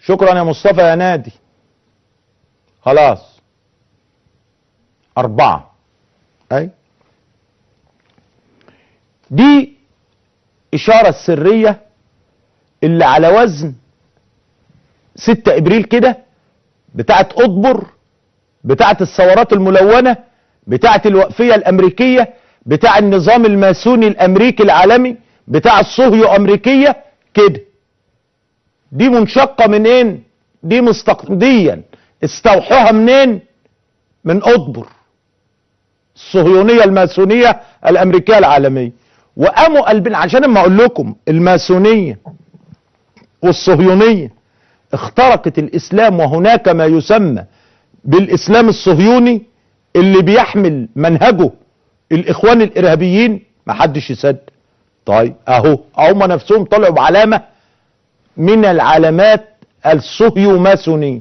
شكرا يا مصطفى يا نادي. خلاص 4. اي دي اشارة السرية اللي على وزن 6 ابريل كده، بتاعت اطبر، بتاعت الثورات الملونة، بتاعت الوقفية الامريكية، بتاع النظام الماسوني الامريكي العالمي، بتاع الصهيو امريكية كده. دي منشقة منين؟ دي ديا استوحوها منين؟ من اطبر، الصهيونية الماسونية الامريكية العالمية. وقاموا قلبين، عشان اما اقول لكم الماسونية والصهيونية اخترقت الاسلام، وهناك ما يسمى بالاسلام الصهيوني اللي بيحمل منهجه الاخوان الارهابيين، محدش يصدق. طيب اهو هم نفسهم طلعوا بعلامة من العلامات الصهيو ماسونية.